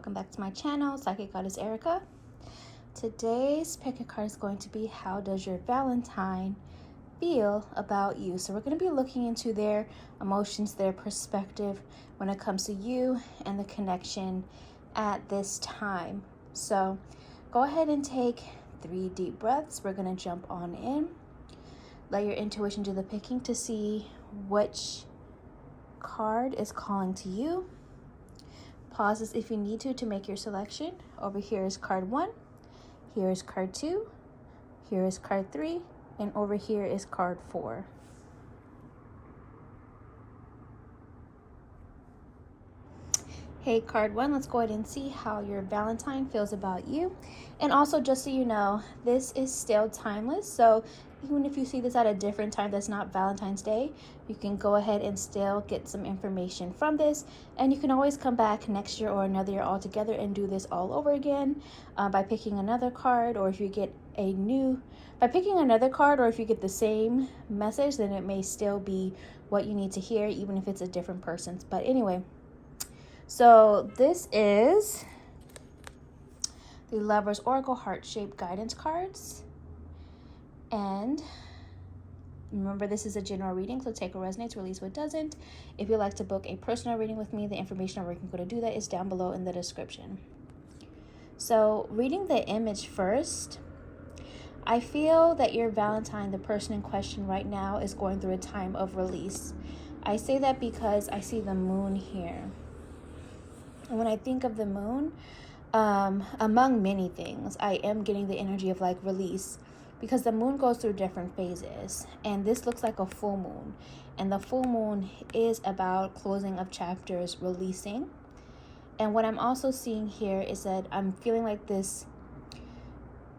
welcome back to my channel, Psychic Goddess Erica. Today's pick a card is going to be, how does your Valentine feel about you? So we're going to be looking into their emotions, their perspective when it comes to you and the connection at this time. So go ahead and take 3 deep breaths. We're going to jump on in. Let your intuition do the picking to see which card is calling to you. Pause this if you need to make your selection. Over here is card 1, here is card 2, here is card 3, and over here is card 4. Hey, card 1, let's go ahead and see how your Valentine feels about you. And also, just so you know, this is still timeless. So even if you see this at a different time that's not Valentine's Day, you can go ahead and still get some information from this. And you can always come back next year or another year altogether and do this all over again by picking another card, or if you get by picking another card, or if you get the same message, then it may still be what you need to hear, even if it's a different person's. But anyway, so this is the Lover's Oracle heart-shaped guidance cards. And remember, this is a general reading, so take what resonates, release what doesn't. If you'd like to book a personal reading with me, the information on where you can go to do that is down below in the description. So reading the image first, I feel that your Valentine, the person in question right now, is going through a time of release. I say that because I see the moon here. And when I think of the moon, among many things, I am getting the energy of like release, because the moon goes through different phases, and this looks like a full moon, and the full moon is about closing of chapters, releasing. And what I'm also seeing here is that I'm feeling like this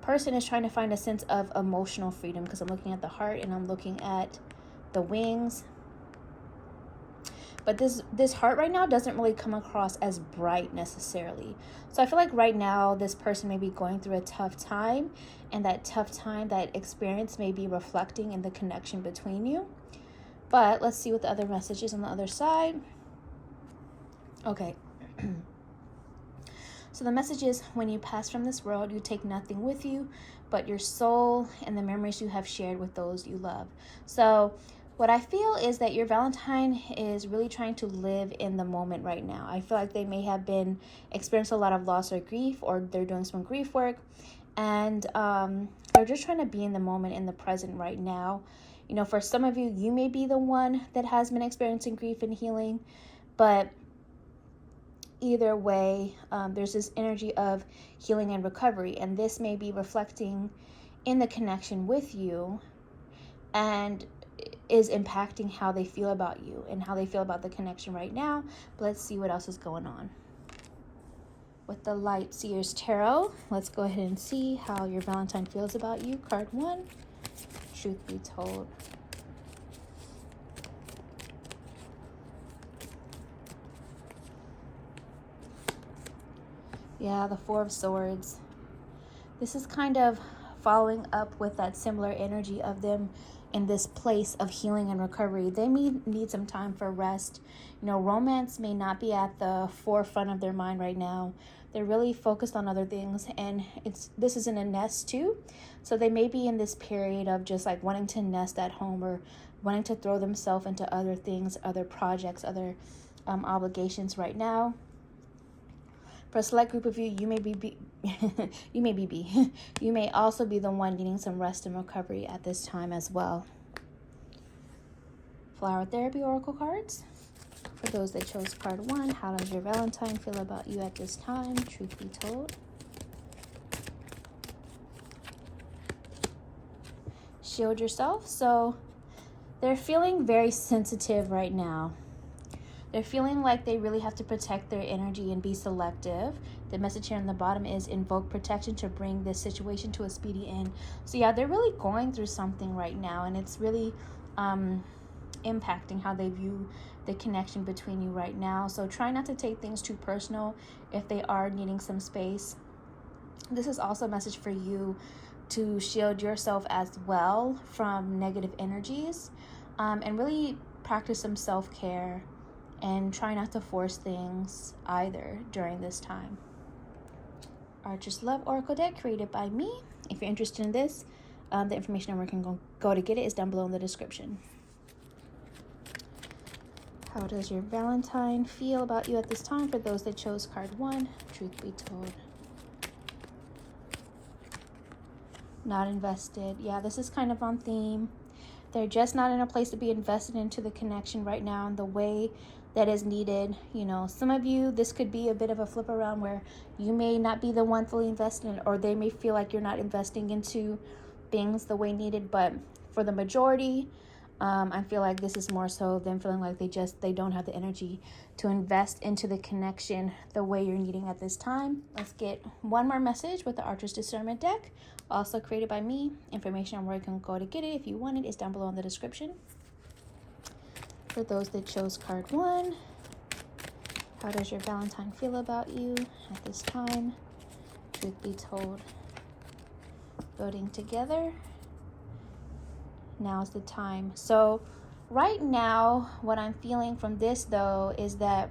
person is trying to find a sense of emotional freedom, because I'm looking at the heart and I'm looking at the wings. But this heart right now doesn't really come across as bright necessarily. So I feel like right now this person may be going through a tough time, and that tough time, that experience may be reflecting in the connection between you. But let's see what the other message is on the other side. Okay. So the message is, when you pass from this world, you take nothing with you but your soul and the memories you have shared with those you love. So what I feel is that your Valentine is really trying to live in the moment right now. I feel like they may have been experiencing a lot of loss or grief, or they're doing some grief work, and they're just trying to be in the moment, in the present right now. You know, for some of you, you may be the one that has been experiencing grief and healing, but either way, there's this energy of healing and recovery, and this may be reflecting in the connection with you, and is impacting how they feel about you and how they feel about the connection right now. But let's see what else is going on. With the Light Seers Tarot, let's go ahead and see how your Valentine feels about you. Card 1, truth be told. Yeah, the 4 of Swords. This is kind of following up with that similar energy of them in this place of healing and recovery. They may need some time for rest. You know, romance may not be at the forefront of their mind right now. They're really focused on other things, and this is in a nest too. So they may be in this period of just like wanting to nest at home, or wanting to throw themselves into other things, other projects, other obligations right now. For a select group of you, you may also be the one needing some rest and recovery at this time as well. Flower Therapy Oracle cards. For those that chose card 1, how does your Valentine feel about you at this time? Truth be told. Shield yourself. So they're feeling very sensitive right now. They're feeling like they really have to protect their energy and be selective. The message here on the bottom is, invoke protection to bring this situation to a speedy end. So yeah, they're really going through something right now, and it's really impacting how they view the connection between you right now. So try not to take things too personal if they are needing some space. This is also a message for you to shield yourself as well from negative energies, and really practice some self-care. And try not to force things either during this time. Archer's Love Oracle deck created by me. If you're interested in this, the information on where you can go to get it is down below in the description. How does your Valentine feel about you at this time? For those that chose card 1, truth be told. Not invested. Yeah, this is kind of on theme. They're just not in a place to be invested into the connection right now in the way that is needed. You know, some of you, this could be a bit of a flip around where you may not be the one fully invested in, or they may feel like you're not investing into things the way needed. But for the majority, I feel like this is more so them feeling like they don't have the energy to invest into the connection the way you're needing at this time. Let's get one more message with the Archer's Discernment deck, also created by me. Information on where you can go to get it if you want it is down below in the description. For those that chose card 1, how does your Valentine feel about you at this time? Truth be told. Building together. Now's the time. So right now, what I'm feeling from this though is that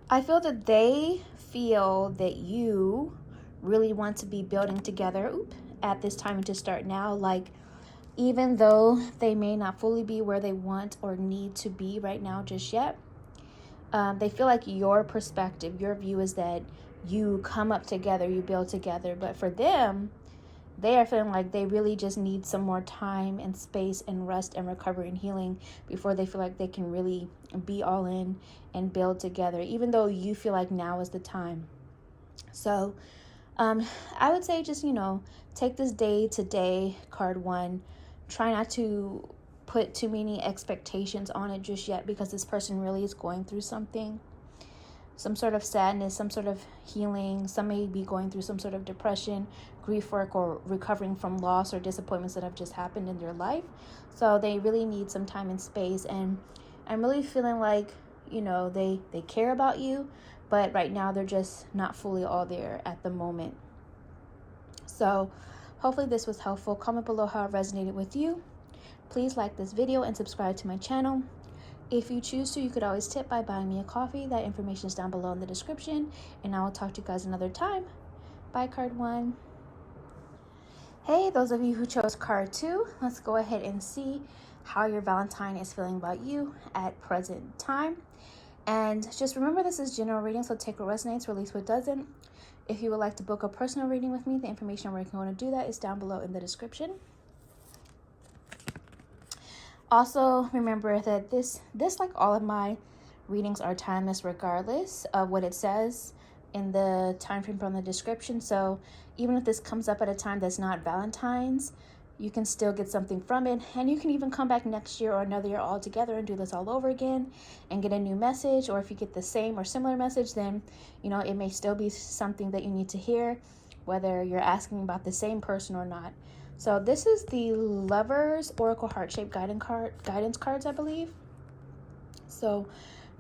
I feel that they feel that you really want to be building together at this time and to start now. Like, even though they may not fully be where they want or need to be right now just yet, they feel like your perspective, your view is that you come up together, you build together. But for them, they are feeling like they really just need some more time and space and rest and recovery and healing before they feel like they can really be all in and build together, even though you feel like now is the time. So I would say just, take this day to day, card 1. Try not to put too many expectations on it just yet, because this person really is going through something. Some sort of sadness, some sort of healing. Some may be going through some sort of depression, grief work, or recovering from loss or disappointments that have just happened in their life. So they really need some time and space. And I'm really feeling like, they care about you, but right now they're just not fully all there at the moment. So hopefully this was helpful. Comment below how it resonated with you. Please like this video and subscribe to my channel. If you choose to, you could always tip by buying me a coffee. That information is down below in the description. And I will talk to you guys another time. Bye, card 1. Hey, those of you who chose card 2, let's go ahead and see how your Valentine is feeling about you at present time. And just remember, this is general reading, so take what resonates, release what doesn't. If you would like to book a personal reading with me, the information on where you can go to do that is down below in the description. Also, remember that this like all of my readings are timeless regardless of what it says in the time frame from the description. So even if this comes up at a time that's not Valentine's, you can still get something from it. And you can even come back next year or another year all together and do this all over again and get a new message. Or if you get the same or similar message, then, it may still be something that you need to hear, whether you're asking about the same person or not. So this is the Lovers Oracle Heart-Shaped Guidance cards, I believe. So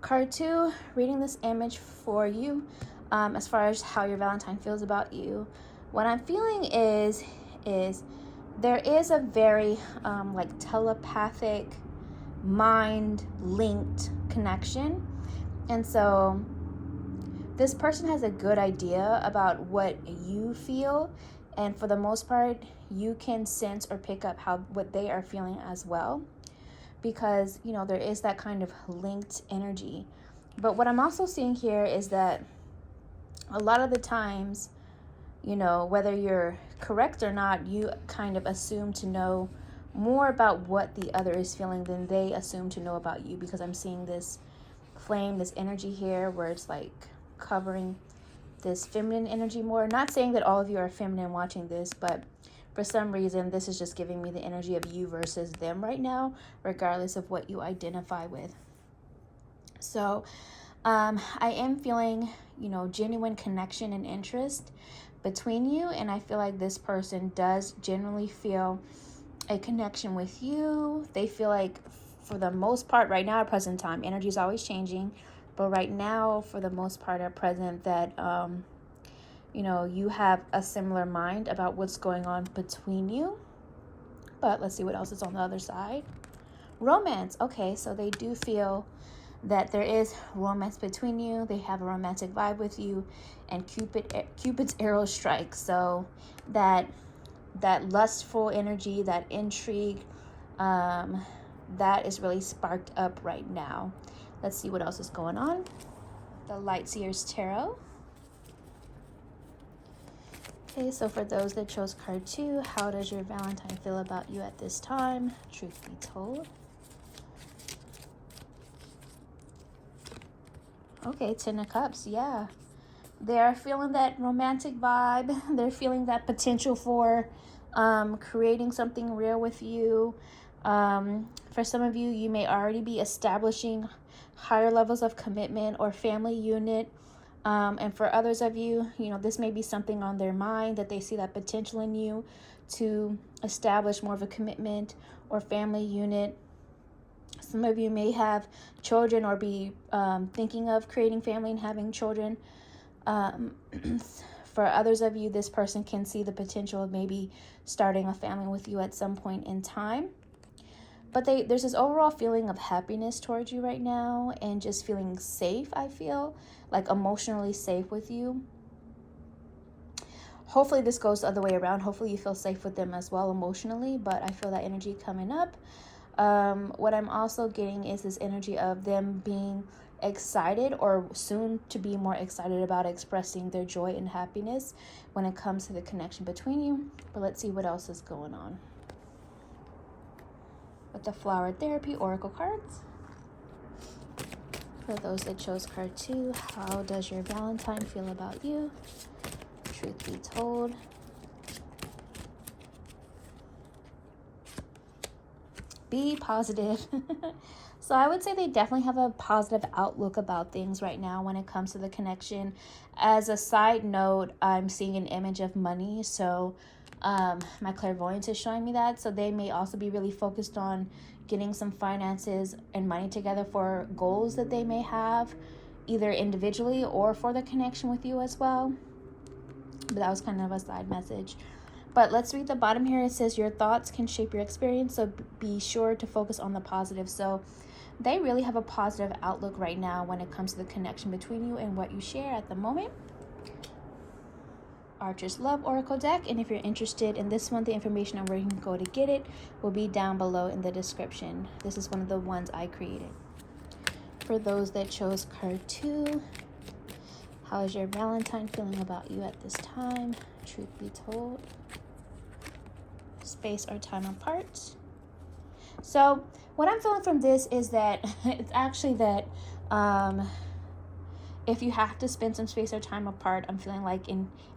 card 2, reading this image for you as far as how your Valentine feels about you. What I'm feeling is there is a very telepathic, mind-linked connection. And so this person has a good idea about what you feel. And for the most part, you can sense or pick up what they are feeling as well, because, there is that kind of linked energy. But what I'm also seeing here is that a lot of the times, whether you're correct or not, you kind of assume to know more about what the other is feeling than they assume to know about you, because I'm seeing this flame, this energy here where it's like covering this feminine energy more. Not saying that all of you are feminine watching this, but for some reason this is just giving me the energy of you versus them right now, regardless of what you identify with. So I am feeling, genuine connection and interest between you, and I feel like this person does generally feel a connection with you. They feel like, for the most part right now at present time, energy is always changing, but right now, for the most part at present, that you have a similar mind about what's going on between you. But let's see what else is on the other side. Romance. Okay, so they do feel that there is romance between you. They have a romantic vibe with you, and Cupid's arrow strikes. So that lustful energy, that intrigue, that is really sparked up right now. Let's see what else is going on. The Light Seers Tarot. Okay, so for those that chose card 2, how does your Valentine feel about you at this time? Truth be told. Okay, 10 of Cups, yeah. They're feeling that romantic vibe. They're feeling that potential for creating something real with you. For some of you, you may already be establishing higher levels of commitment or family unit. And for others of you, this may be something on their mind, that they see that potential in you to establish more of a commitment or family unit. Some of you may have children or be thinking of creating family and having children. For others of you, this person can see the potential of maybe starting a family with you at some point in time. But there's this overall feeling of happiness towards you right now, and just feeling safe, I feel, like emotionally safe with you. Hopefully this goes the other way around. Hopefully you feel safe with them as well emotionally, but I feel that energy coming up. What I'm also getting is this energy of them being excited, or soon to be more excited about expressing their joy and happiness when it comes to the connection between you. But let's see what else is going on with the Flower Therapy Oracle cards. For those that chose card 2, how does your Valentine feel about you? Truth be told. Be positive. So I would say they definitely have a positive outlook about things right now when it comes to the connection. As a side note, I'm seeing an image of money. So my clairvoyance is showing me that. So they may also be really focused on getting some finances and money together for goals that they may have, either individually or for the connection with you as well. But that was kind of a side message. But let's read the bottom here. It says your thoughts can shape your experience, so be sure to focus on the positive. So they really have a positive outlook right now when it comes to the connection between you and what you share at the moment. Archer's Love Oracle deck, and if you're interested in this one, the information on where you can go to get it will be down below in the description. This is one of the ones I created. For those that chose card 2, how is your Valentine feeling about you at this time? Truth be told. Space or time apart. So what I'm feeling from this is that it's actually that if you have to spend some space or time apart, I'm feeling like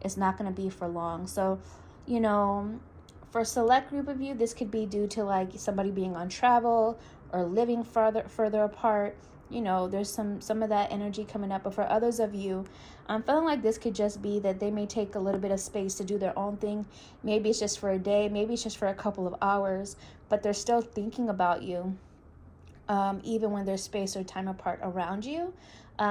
it's not going to be for long. So, for a select group of you, this could be due to like somebody being on travel or living further apart. There's some of that energy coming up. But for others of you, I'm feeling like this could just be that they may take a little bit of space to do their own thing. Maybe it's just for a day, maybe it's just for a couple of hours, but they're still thinking about you, even when there's space or time apart around you.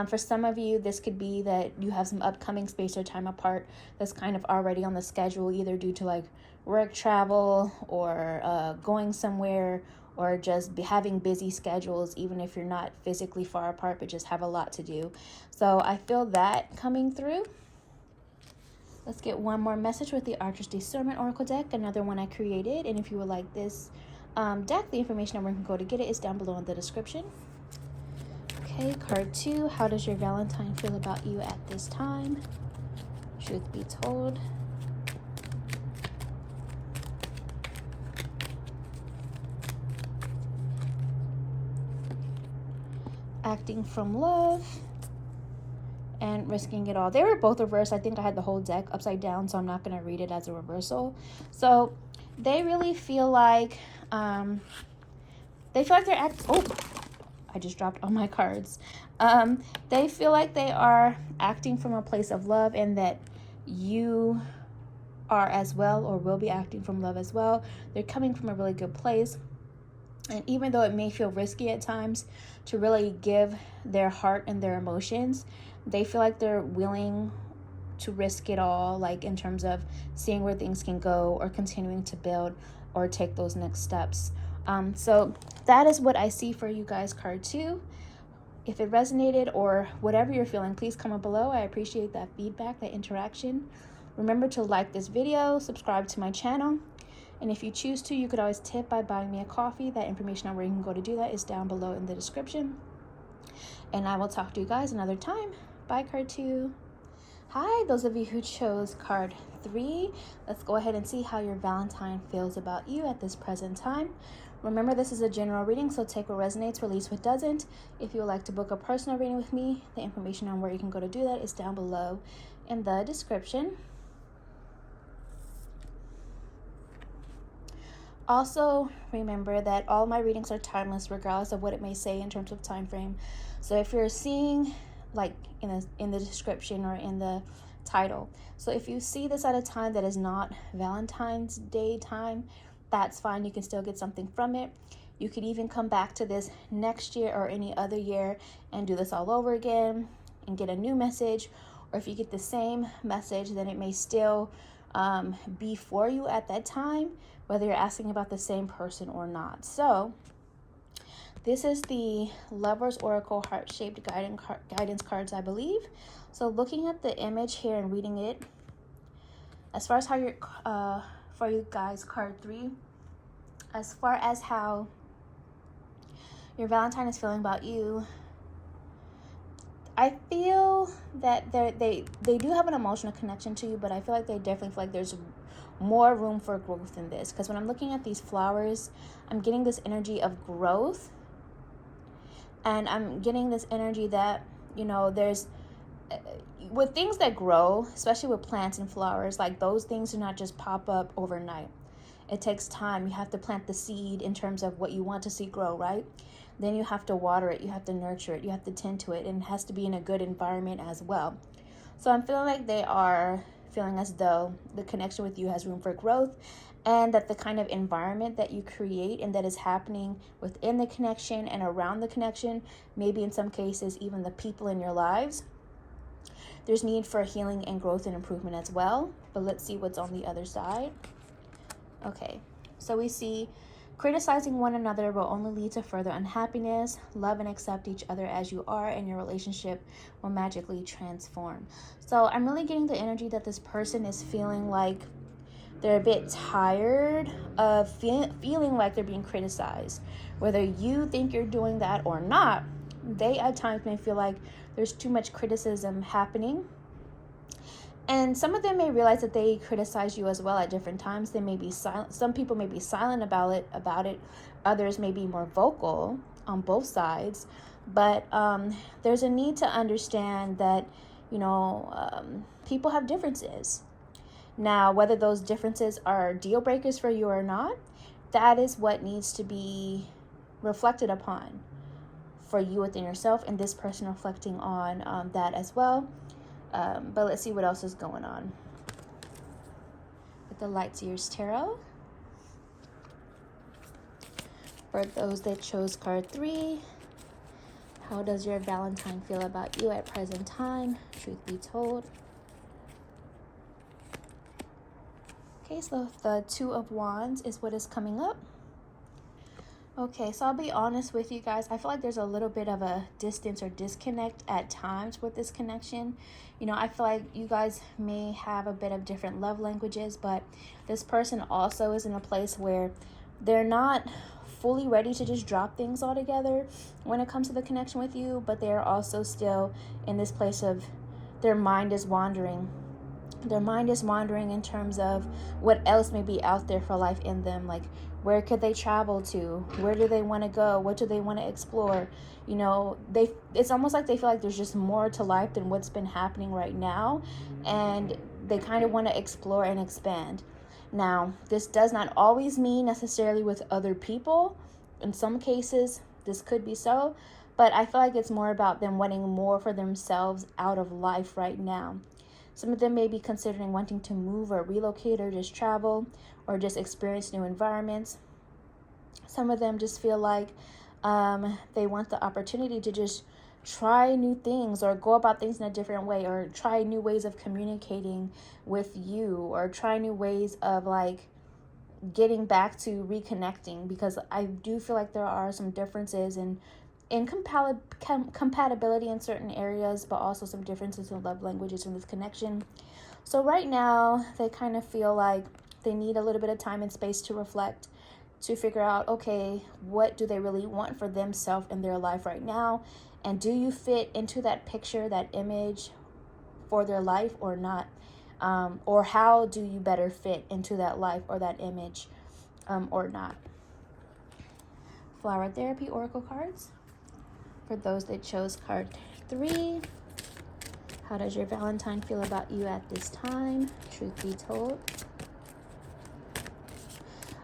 For some of you, this could be that you have some upcoming space or time apart that's kind of already on the schedule, either due to like work travel or going somewhere, or just having busy schedules, even if you're not physically far apart, but just have a lot to do. So I feel that coming through. Let's get one more message with the Archer's Discernment Oracle deck, another one I created. And if you would like this deck, the information on where you can go to get it is down below in the description. Okay, card 2, how does your Valentine feel about you at this time? Truth be told. Acting from love and risking it all. They were both reversed. I think I had the whole deck upside down, so I'm not going to read it as a reversal. So they really feel like they're I just dropped all my cards. They feel like they are acting from a place of love, and that you are as well, or will be acting from love as well. They're coming from a really good place. And even though it may feel risky at times to really give their heart and their emotions, they feel like they're willing to risk it all, like in terms of seeing where things can go, or continuing to build or take those next steps. So that is what I see for you guys, card 2. If it resonated or whatever you're feeling, please comment below. I appreciate that feedback, that interaction. Remember to like this video, subscribe to my channel, and if you choose to, you could always tip by buying me a coffee. That information on where you can go to do that is down below in the description. And I will talk to you guys another time. Bye, card 2. Hi, those of you who chose card 3. Let's go ahead and see how your Valentine feels about you at this present time. Remember, this is a general reading, so take what resonates, release what doesn't. If you would like to book a personal reading with me, the information on where you can go to do that is down below in the description. Also, remember that all my readings are timeless, regardless of what it may say in terms of time frame. So if you're seeing, like in the description or in the title, so if you see this at a time that is not Valentine's Day time, that's fine. You can still get something from it. You could even come back to this next year or any other year and do this all over again and get a new message. Or if you get the same message, then it may still be for you at that time, whether you're asking about the same person or not. So this is the Lover's Oracle heart-shaped guidance cards, I believe. So looking at the image here and reading it, as far as how you're for you guys, card 3, as far as how your Valentine is feeling about you, I feel that they do have an emotional connection to you, but I feel like they definitely feel like there's more room for growth in this. Because when I'm looking at these flowers, I'm getting this energy of growth, and I'm getting this energy that, you know, there's with things that grow, especially with plants and flowers, like those things do not just pop up overnight. It takes time. You have to plant the seed in terms of what you want to see grow, right? Then you have to water it, you have to nurture it, you have to tend to it, and it has to be in a good environment as well. So I'm feeling like they are feeling as though the connection with you has room for growth, and that the kind of environment that you create and that is happening within the connection and around the connection, maybe in some cases even the people in your lives, there's need for healing and growth and improvement as well. But let's see what's on the other side. Okay, so we see criticizing one another will only lead to further unhappiness. Love and accept each other as you are, and your relationship will magically transform. So I'm really getting the energy that this person is feeling like they're a bit tired of feeling like they're being criticized. Whether you think you're doing that or not, they at times may feel like there's too much criticism happening. And some of them may realize that they criticize you as well at different times. They may be silent. Some people may be silent about it. Others may be more vocal on both sides. But there's a need to understand that, you know, people have differences. Now, whether those differences are deal breakers for you or not, that is what needs to be reflected upon for you within yourself, and this person reflecting on that as well. But let's see what else is going on with the Light Years Tarot. For those that chose card 3, how does your Valentine feel about you at present time? Truth be told. Okay, so the 2 of Wands is what is coming up. Okay, so I'll be honest with you guys. I feel like there's a little bit of a distance or disconnect at times with this connection. You know, I feel like you guys may have a bit of different love languages, but this person also is in a place where they're not fully ready to just drop things altogether when it comes to the connection with you, but they're also still in this place of their mind is wandering. Their mind is wandering in terms of what else may be out there for life in them. Like, where could they travel to? Where do they want to go? What do they want to explore? You know, it's almost like they feel like there's just more to life than what's been happening right now. And they kind of want to explore and expand. Now, this does not always mean necessarily with other people. In some cases, this could be so. But I feel like it's more about them wanting more for themselves out of life right now. Some of them may be considering wanting to move or relocate or just travel or just experience new environments. Some of them just feel like they want the opportunity to just try new things or go about things in a different way, or try new ways of communicating with you, or try new ways of like getting back to reconnecting, because I do feel like there are some differences in compatibility in certain areas, but also some differences in love languages in this connection. So right now, they kind of feel like they need a little bit of time and space to reflect, to figure out, okay, what do they really want for themselves in their life right now? And do you fit into that picture, that image for their life or not? Or how do you better fit into that life or that image or not? Flower Therapy Oracle cards. For those that chose card 3, how does your Valentine feel about you at this time? Truth be told.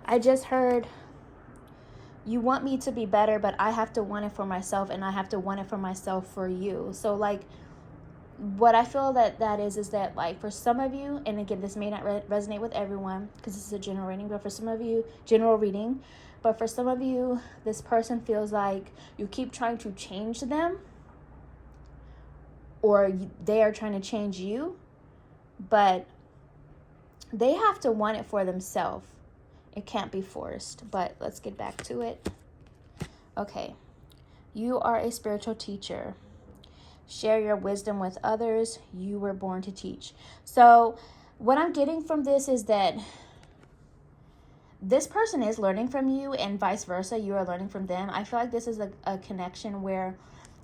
I just heard, you want me to be better, but I have to want it for myself, and I have to want it for myself for you. So like, what I feel that is that, like, for some of you, and again, this may not resonate with everyone because this is a general reading, but for some of you, but for some of you, this person feels like you keep trying to change them, or they are trying to change you, but they have to want it for themselves. It can't be forced. But let's get back to it. Okay. You are a spiritual teacher. Share your wisdom with others. You were born to teach. So what I'm getting from this is that this person is learning from you, and vice versa. You are learning from them. I feel like this is a connection where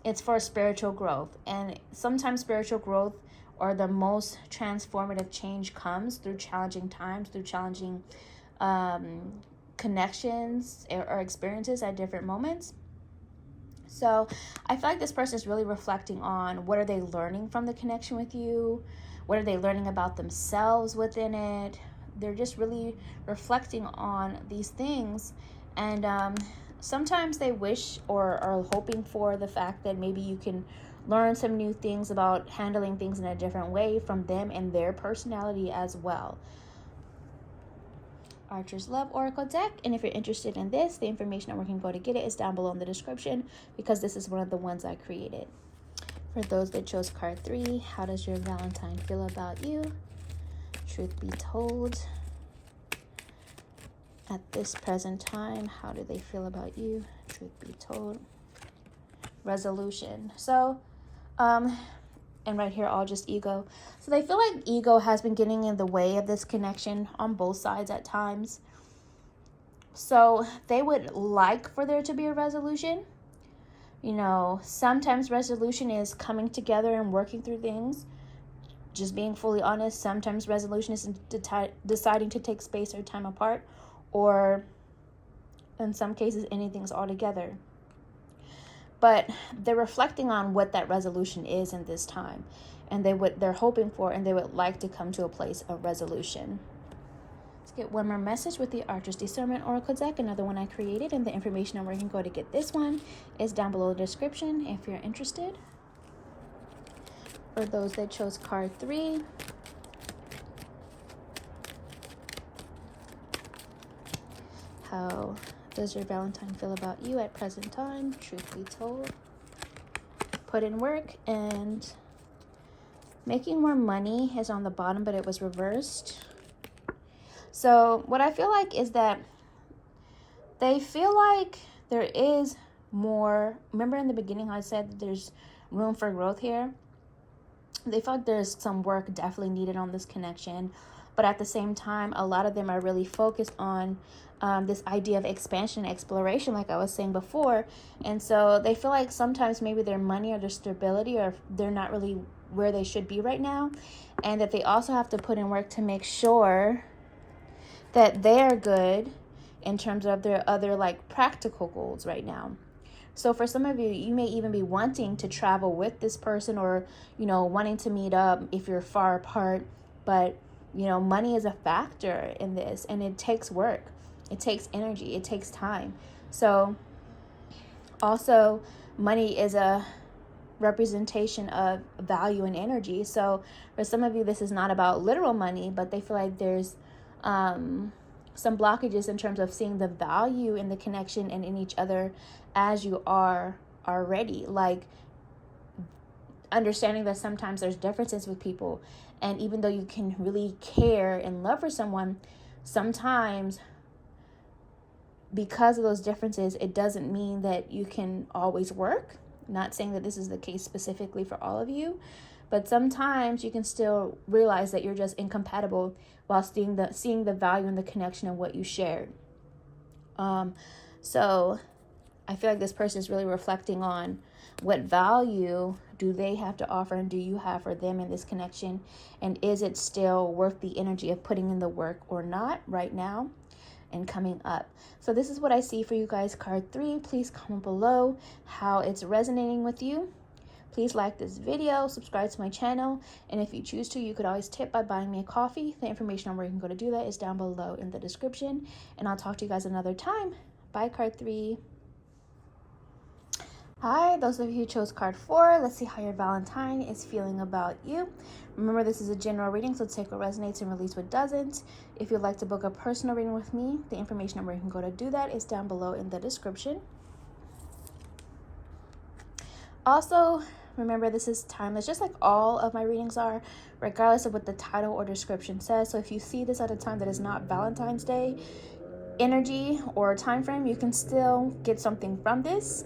it's for spiritual growth. And sometimes spiritual growth or the most transformative change comes through challenging times, through challenging connections or experiences at different moments. So I feel like this person is really reflecting on, what are they learning from the connection with you? What are they learning about themselves within it? They're just really reflecting on these things. And sometimes they wish or are hoping for the fact that maybe you can learn some new things about handling things in a different way from them and their personality as well. Archer's Love Oracle deck. And if you're interested in this, the information on where you can go to get it is down below in the description, because this is one of the ones I created. For those that chose card 3, how does your Valentine feel about you? Truth be told, at this present time, how do they feel about you? Truth be told. Resolution. So, and right here, all just ego. So they feel like ego has been getting in the way of this connection on both sides at times. So they would like for there to be a resolution. You know, sometimes resolution is coming together and working through things. Just being fully honest, sometimes resolution is deciding to take space or time apart, or in some cases, ending things altogether. But they're reflecting on what that resolution is in this time, and they're hoping for, and they would like to come to a place of resolution. Let's get one more message with the Archer's Discernment Oracle deck, another one I created, and the information on where you can go to get this one is down below the description if you're interested. For those that chose card 3, how does your Valentine feel about you at present time? Truth be told. Put in work, and making more money is on the bottom, but it was reversed. So what I feel like is that they feel like there is more. Remember in the beginning I said that there's room for growth here? They feel like there's some work definitely needed on this connection. But at the same time, a lot of them are really focused on this idea of expansion and exploration, like I was saying before. And so they feel like sometimes maybe their money or their stability, or they're not really where they should be right now. And that they also have to put in work to make sure that they're good in terms of their other like practical goals right now. So for some of you, you may even be wanting to travel with this person, or, you know, wanting to meet up if you're far apart. But, you know, money is a factor in this, and it takes work. It takes energy. It takes time. So also, money is a representation of value and energy. So for some of you, this is not about literal money, but they feel like there's some blockages in terms of seeing the value in the connection and in each other as you are already. Like understanding that sometimes there's differences with people, and even though you can really care and love for someone, sometimes because of those differences, it doesn't mean that you can always work. Not saying that this is the case specifically for all of you, but sometimes you can still realize that you're just incompatible while seeing the value and the connection in what you shared. So I feel like this person is really reflecting on what value do they have to offer and do you have for them in this connection, and is it still worth the energy of putting in the work or not right now and coming up. So this is what I see for you guys, card 3. Please comment below how it's resonating with you. Please like this video, subscribe to my channel, and if you choose to, you could always tip by buying me a coffee. The information on where you can go to do that is down below in the description, and I'll talk to you guys another time. Bye, card 3. Hi, those of you who chose card 4, let's see how your Valentine is feeling about you. Remember, this is a general reading, so take what resonates and release what doesn't. If you'd like to book a personal reading with me, the information on where you can go to do that is down below in the description. Also, remember, this is timeless, just like all of my readings are, regardless of what the title or description says. So if you see this at a time that is not Valentine's Day energy or time frame, you can still get something from this.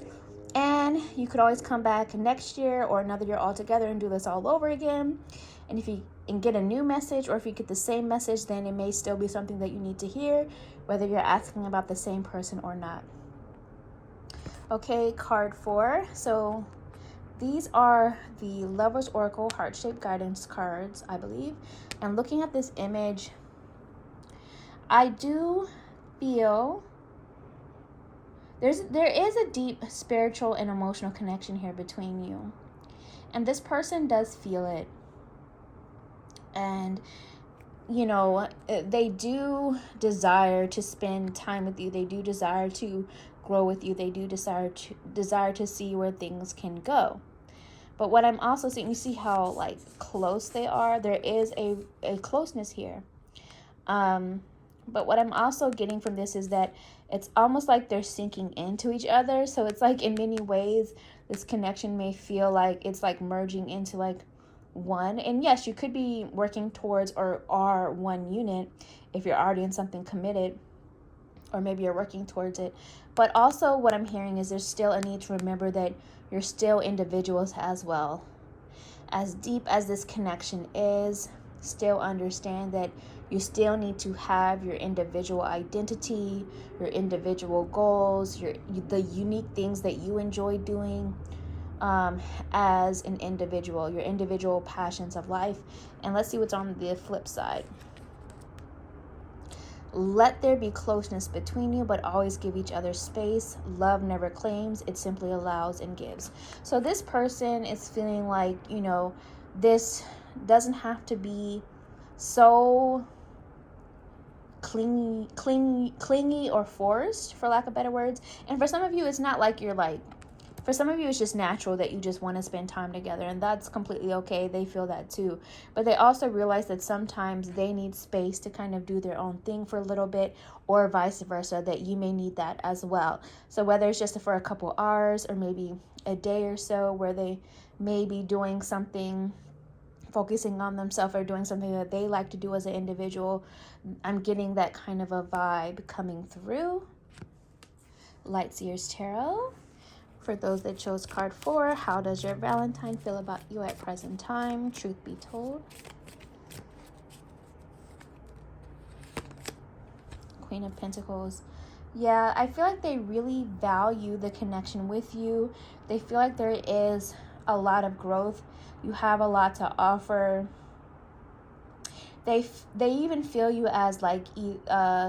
And you could always come back next year or another year altogether and do this all over again. And if you get a new message, or if you get the same message, then it may still be something that you need to hear, whether you're asking about the same person or not. Okay, card 4. So these are the Lover's Oracle heart-shaped guidance cards, I believe. And looking at this image, I do feel there is a deep spiritual and emotional connection here between you. And this person does feel it. And, you know, they do desire to spend time with you. They do desire to grow with you. They do desire to see where things can go. But what I'm also seeing, you see how like close they are? There is a closeness here. But what I'm also getting from this is that it's almost like they're sinking into each other. So it's like in many ways, this connection may feel like it's like merging into like one. And yes, you could be working towards or are one unit if you're already in something committed, or maybe you're working towards it. But also what I'm hearing is there's still a need to remember that you're still individuals as well. As deep as this connection is, still understand that you still need to have your individual identity, your individual goals, the unique things that you enjoy doing as an individual, your individual passions of life. And let's see what's on the flip side. Let there be closeness between you, but always give each other space. Love never claims, it simply allows and gives. So this person is feeling like, you know, this doesn't have to be so clingy or forced, for lack of better words. And for some of you, it's not like you're like, for some of you, it's just natural that you just want to spend time together, and that's completely okay. They feel that too. But they also realize that sometimes they need space to kind of do their own thing for a little bit, or vice versa, that you may need that as well. So whether it's just for a couple hours or maybe a day or so where they may be doing something, focusing on themselves, or doing something that they like to do as an individual, I'm getting that kind of a vibe coming through. Lightseers Tarot. For those that chose card 4, how does your Valentine feel about you at present time? Truth be told. Queen of Pentacles. Yeah, I feel like they really value the connection with you. They feel like there is a lot of growth. You have a lot to offer. They even feel you as like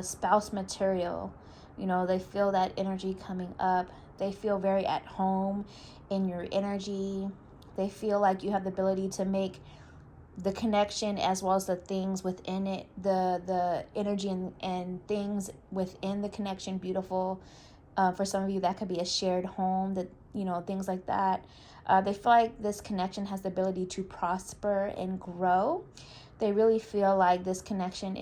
spouse material. You know, they feel that energy coming up. They feel very at home in your energy. They feel like you have the ability to make the connection as well as the things within it, the energy and things within the connection beautiful. For some of you, that could be a shared home, that, you know, things like that. They feel like this connection has the ability to prosper and grow. They really feel like this connection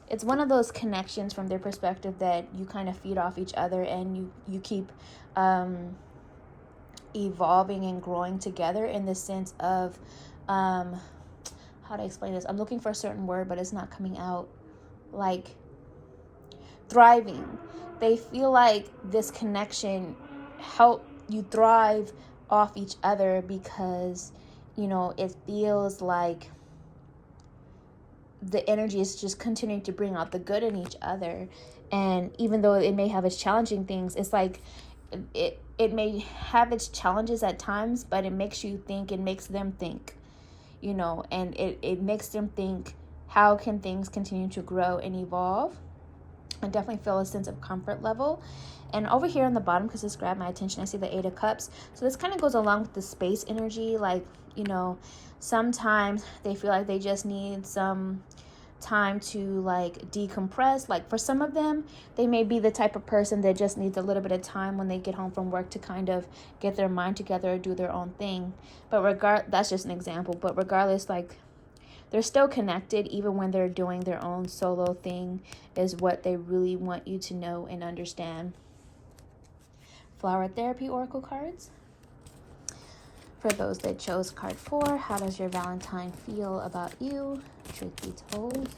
it's one of those connections from their perspective that you kind of feed off each other, and you keep evolving and growing together in the sense of, how to explain this? I'm looking for a certain word, but it's not coming out. Like, thriving. They feel like this connection help you thrive off each other because, it feels like the energy is just continuing to bring out the good in each other. And even though it may have its challenging things, it's like it may have its challenges at times, but it makes you think, it makes them think, and it makes them think, how can things continue to grow and evolve? I definitely feel a sense of comfort level. And over here on the bottom, because this grabbed my attention, I see the 8 of Cups. So this kind of goes along with the space energy. Like, sometimes they feel like they just need some time to like decompress. Like for some of them, they may be the type of person that just needs a little bit of time when they get home from work to kind of get their mind together or do their own thing. But that's just an example. But regardless, like, they're still connected even when they're doing their own solo thing, is what they really want you to know and understand. Flower Therapy Oracle cards. For those that chose card 4, how does your Valentine feel about you? Truth be told.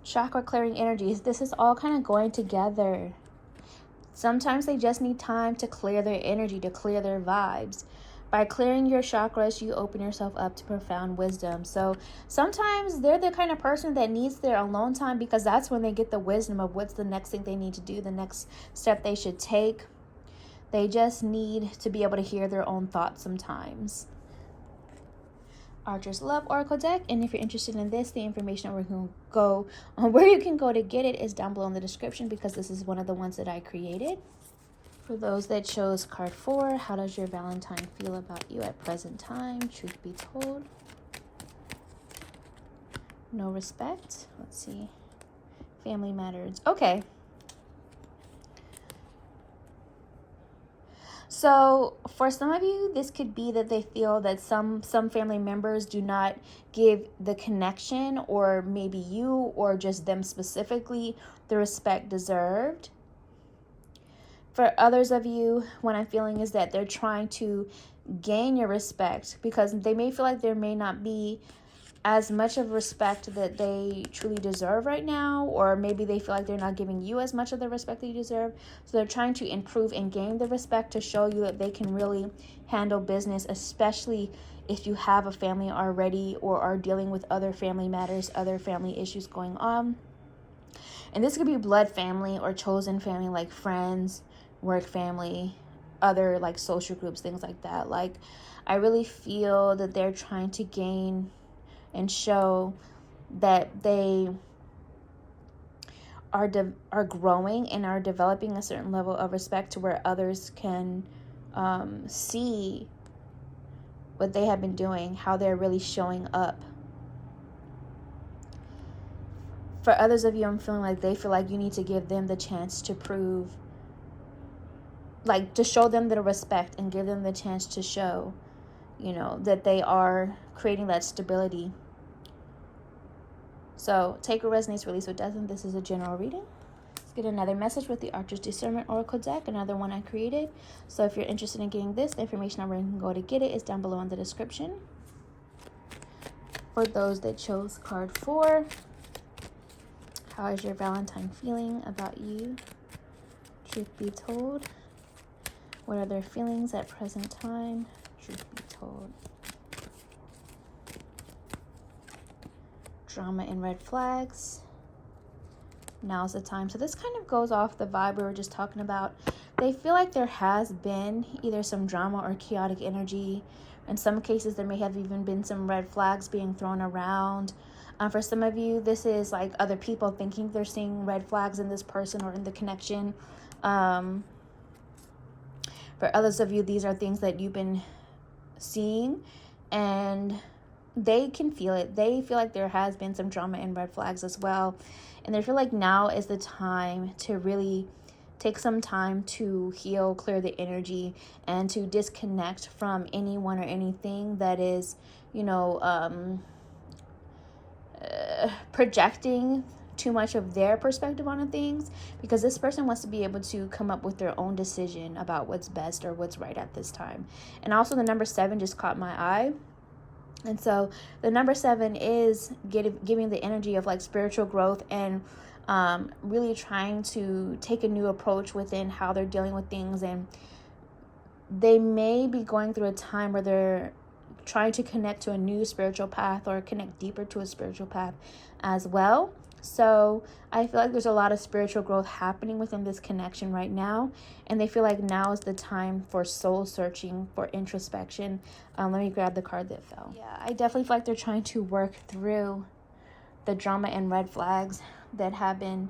Chakra clearing energies. This is all kind of going together. Sometimes they just need time to clear their energy, to clear their vibes. By clearing your chakras, you open yourself up to profound wisdom. So sometimes they're the kind of person that needs their alone time, because that's when they get the wisdom of what's the next thing they need to do, the next step they should take. They just need to be able to hear their own thoughts sometimes. Archer's Love Oracle deck. And if you're interested in this, the information where you can go to get it is down below in the description, because this is one of the ones that I created. For those that chose card 4, how does your Valentine feel about you at present time? Truth be told. No respect. Let's see. Family matters. Okay. So for some of you, this could be that they feel that some family members do not give the connection, or maybe you or just them specifically, the respect deserved. For others of you, what I'm feeling is that they're trying to gain your respect, because they may feel like there may not be as much of respect that they truly deserve right now, or maybe they feel like they're not giving you as much of the respect that you deserve. So they're trying to improve and gain the respect to show you that they can really handle business, especially if you have a family already or are dealing with other family matters, other family issues going on. And this could be blood family or chosen family, like friends, work family, other like social groups, things like that. Like, I really feel that they're trying to gain and show that they are growing and are developing a certain level of respect to where others can see what they have been doing, how they're really showing up. For others of you, I'm feeling like they feel like you need to give them the chance to prove, like to show them the respect and give them the chance to show, that they are creating that stability. So take what resonates, release what doesn't. This is a general reading. Let's get another message with the Archer's Discernment Oracle deck, another one I created. So if you're interested in getting this, the information on where you can go to get it is down below in the description. For those that chose card 4, how is your Valentine feeling about you? Truth be told. What are their feelings at present time? Truth be told. Drama and red flags. Now's the time. So this kind of goes off the vibe we were just talking about. They feel like there has been either some drama or chaotic energy. In some cases, there may have even been some red flags being thrown around. For some of you, this is like other people thinking they're seeing red flags in this person or in the connection. For others of you, these are things that you've been seeing, and they can feel it. They feel like there has been some drama and red flags as well. And they feel like now is the time to really take some time to heal, clear the energy, and to disconnect from anyone or anything that is, projecting too much of their perspective on things, because this person wants to be able to come up with their own decision about what's best or what's right at this time. And also the number 7 just caught my eye. And so the number 7 is giving the energy of like spiritual growth and really trying to take a new approach within how they're dealing with things. And they may be going through a time where they're trying to connect to a new spiritual path or connect deeper to a spiritual path as well. So I feel like there's a lot of spiritual growth happening within this connection right now. And they feel like now is the time for soul searching, for introspection. Let me grab the card that fell. Yeah, I definitely feel like they're trying to work through the drama and red flags that have been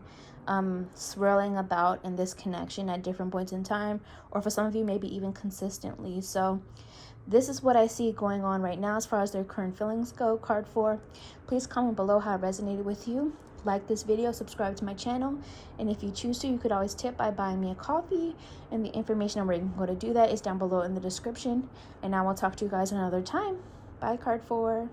swirling about in this connection at different points in time. Or for some of you, maybe even consistently. So this is what I see going on right now as far as their current feelings go, card 4. Please comment below how it resonated with you. Like this video, subscribe to my channel, and if you choose to, you could always tip by buying me a coffee, and the information on where you can go to do that is down below in the description. And I will talk to you guys another time. Bye, card 4.